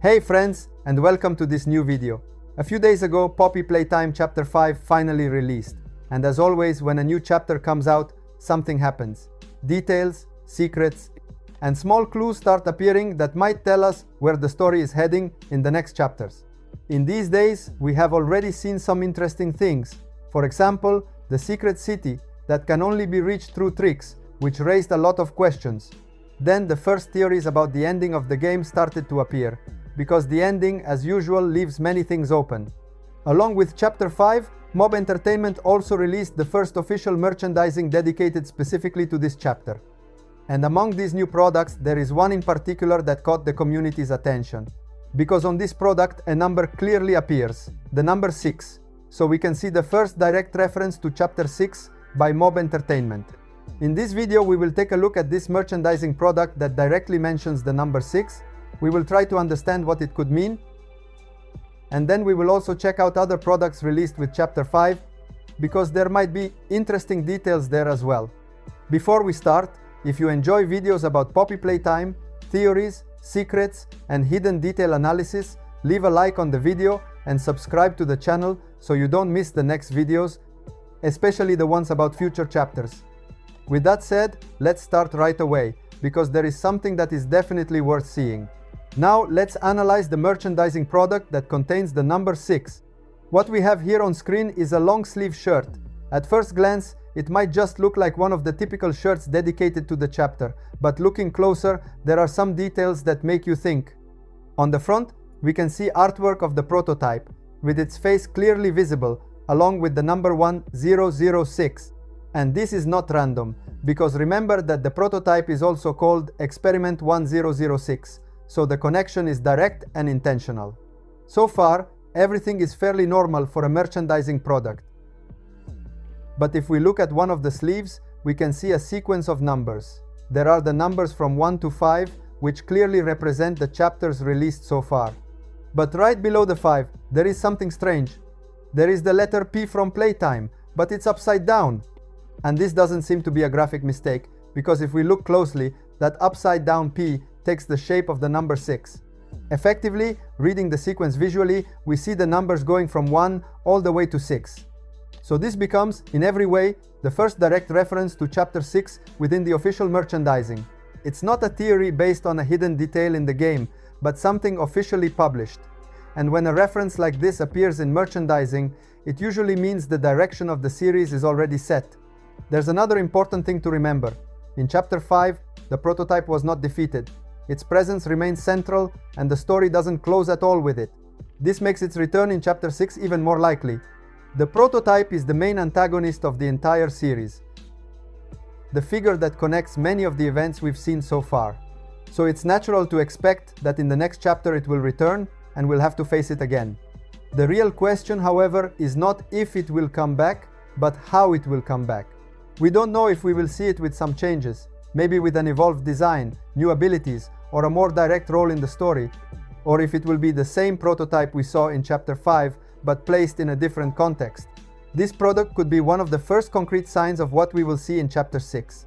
Hey friends, and welcome to this new video. A few days ago, Playtime Chapter 5 finally released. And as always, when a new chapter comes out, something happens. Details, secrets, and small clues start appearing that might tell us where the story is heading in the next chapters. In these days, we have already seen some interesting things. For example, the secret city that can only be reached through tricks, which raised a lot of questions. Then the first theories about the ending of the game started to appear, because the ending, as usual, leaves many things open. Along with Chapter 5, Mob Entertainment also released the first official merchandising dedicated specifically to this chapter. And among these new products, there is one in particular that caught the community's attention. Because on this product, a number clearly appears, the number 6. So we can see the first direct reference to Chapter 6 by Mob Entertainment. In this video, we will take a look at this merchandising product that directly mentions the number 6. We will try to understand what it could mean. And then we will also check out other products released with Chapter 5, because there might be interesting details there as well. Before we start, if you enjoy videos about Poppy Playtime, theories, secrets, and hidden detail analysis, leave a like on the video and subscribe to the channel so you don't miss the next videos, especially the ones about future chapters. With that said, let's start right away, because there is something that is definitely worth seeing. Now let's analyze the merchandising product that contains the number 6. What we have here on screen is a long sleeve shirt. At first glance, it might just look like one of the typical shirts dedicated to the chapter, but looking closer, there are some details that make you think. On the front, we can see artwork of the prototype, with its face clearly visible, along with the number 1006. And this is not random, because remember that the prototype is also called Experiment 1006, so the connection is direct and intentional. So far, everything is fairly normal for a merchandising product. But if we look at one of the sleeves, we can see a sequence of numbers. There are the numbers from 1 to 5, which clearly represent the chapters released so far. But right below the 5, there is something strange. There is the letter P from Playtime, but it's upside down. And this doesn't seem to be a graphic mistake, because if we look closely, that upside down P takes the shape of the number 6. Effectively, reading the sequence visually, we see the numbers going from 1 all the way to 6. So this becomes, in every way, the first direct reference to Chapter 6 within the official merchandising. It's not a theory based on a hidden detail in the game, but something officially published. And when a reference like this appears in merchandising, it usually means the direction of the series is already set. There's another important thing to remember. In Chapter 5, the prototype was not defeated. Its presence remains central, and the story doesn't close at all with it. This makes its return in Chapter 6 even more likely. The prototype is the main antagonist of the entire series, the figure that connects many of the events we've seen so far. So it's natural to expect that in the next chapter it will return, and we'll have to face it again. The real question, however, is not if it will come back, but how it will come back. We don't know if we will see it with some changes, maybe with an evolved design, new abilities, or a more direct role in the story, or if it will be the same prototype we saw in Chapter 5, but placed in a different context. This product could be one of the first concrete signs of what we will see in Chapter 6.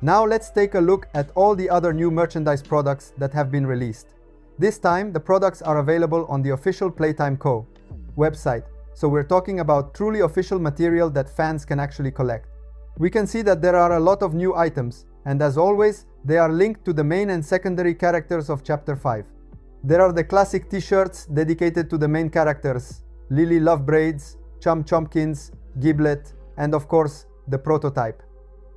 Now let's take a look at all the other new merchandise products that have been released. This time, the products are available on the official Playtime Co. website, so we're talking about truly official material that fans can actually collect. We can see that there are a lot of new items, and as always, they are linked to the main and secondary characters of Chapter 5. There are the classic t-shirts dedicated to the main characters, Lily Love Braids, Chum Chompkins, Giblet, and of course, the prototype.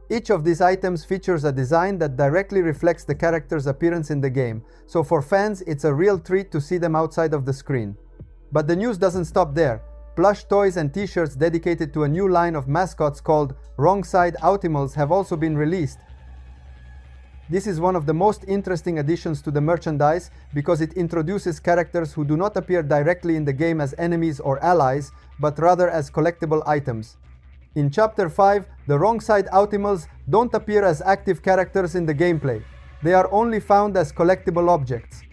Each of these items features a design that directly reflects the character's appearance in the game, so for fans, it's a real treat to see them outside of the screen. But the news doesn't stop there. Plush toys and t-shirts dedicated to a new line of mascots called Wrong Side Outimals have also been released. This is one of the most interesting additions to the merchandise because it introduces characters who do not appear directly in the game as enemies or allies, but rather as collectible items. In Chapter 5, the Wrong Side Outimals don't appear as active characters in the gameplay. They are only found as collectible objects.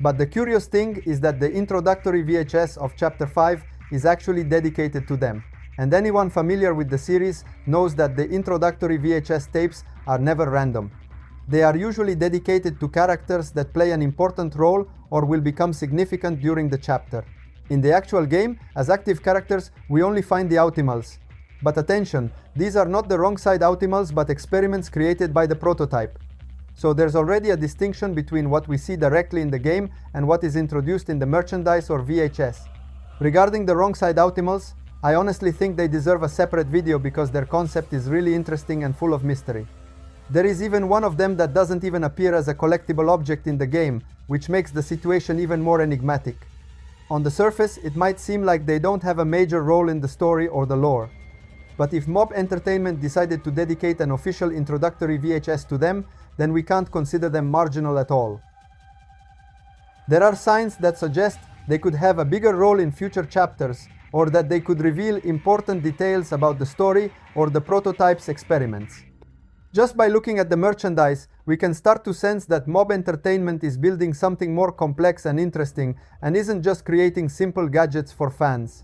But the curious thing is that the introductory VHS of Chapter 5 is actually dedicated to them. And anyone familiar with the series knows that the introductory VHS tapes are never random. They are usually dedicated to characters that play an important role or will become significant during the chapter. In the actual game, as active characters, we only find the Autimals. But attention, these are not the wrong side Autimals but experiments created by the prototype. So there's already a distinction between what we see directly in the game and what is introduced in the merchandise or VHS. Regarding the wrong side Autimals, I honestly think they deserve a separate video because their concept is really interesting and full of mystery. There is even one of them that doesn't even appear as a collectible object in the game, which makes the situation even more enigmatic. On the surface, it might seem like they don't have a major role in the story or the lore. But if Mob Entertainment decided to dedicate an official introductory VHS to them, then we can't consider them marginal at all. There are signs that suggest they could have a bigger role in future chapters, or that they could reveal important details about the story or the prototype's experiments. Just by looking at the merchandise, we can start to sense that Mob Entertainment is building something more complex and interesting and isn't just creating simple gadgets for fans.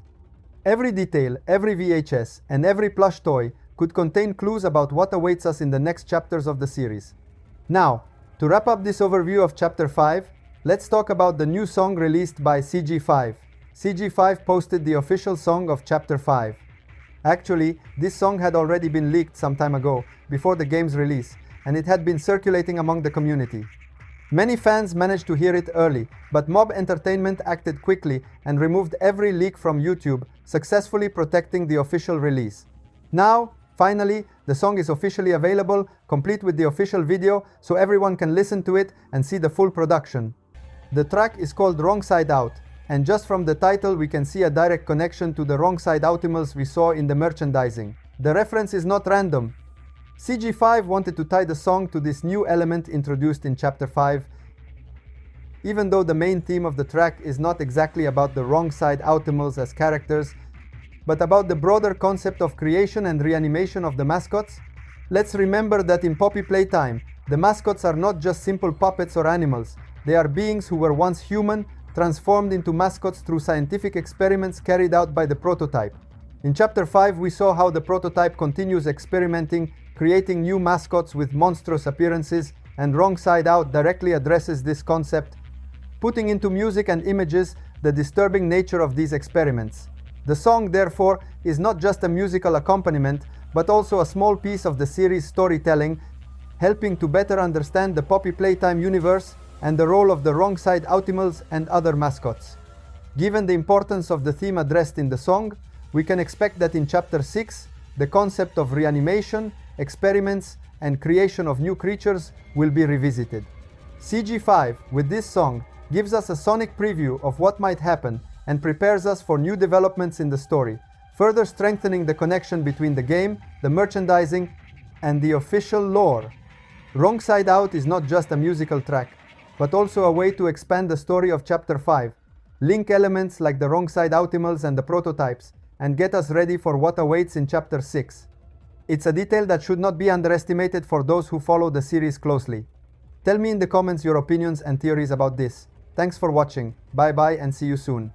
Every detail, every VHS, and every plush toy could contain clues about what awaits us in the next chapters of the series. Now, to wrap up this overview of Chapter 5, let's talk about the new song released by CG5. CG5 posted the official song of Chapter 5. Actually, this song had already been leaked some time ago, before the game's release, and it had been circulating among the community. Many fans managed to hear it early, but Mob Entertainment acted quickly and removed every leak from YouTube, successfully protecting the official release. Now, finally, the song is officially available, complete with the official video, so everyone can listen to it and see the full production. The track is called Wrong Side Out, and just from the title we can see a direct connection to the wrong side Autimals we saw in the merchandising. The reference is not random. CG5 wanted to tie the song to this new element introduced in Chapter 5, even though the main theme of the track is not exactly about the wrong side Autimals as characters, but about the broader concept of creation and reanimation of the mascots. Let's remember that in Poppy Playtime, the mascots are not just simple puppets or animals. They are beings who were once human, transformed into mascots through scientific experiments carried out by the prototype. In Chapter 5, we saw how the prototype continues experimenting, creating new mascots with monstrous appearances, and Wrong Side Out directly addresses this concept, putting into music and images the disturbing nature of these experiments. The song, therefore, is not just a musical accompaniment, but also a small piece of the series' storytelling, helping to better understand the Poppy Playtime universe and the role of the wrong side Autimals and other mascots. Given the importance of the theme addressed in the song, we can expect that in Chapter 6, the concept of reanimation, experiments, and creation of new creatures will be revisited. CG5, with this song, gives us a sonic preview of what might happen and prepares us for new developments in the story, further strengthening the connection between the game, the merchandising, and the official lore. Wrong Side Out is not just a musical track, but also a way to expand the story of Chapter 5, link elements like the wrong side Autimals and the prototypes, and get us ready for what awaits in Chapter 6. It's a detail that should not be underestimated for those who follow the series closely. Tell me in the comments your opinions and theories about this. Thanks for watching, bye bye and see you soon.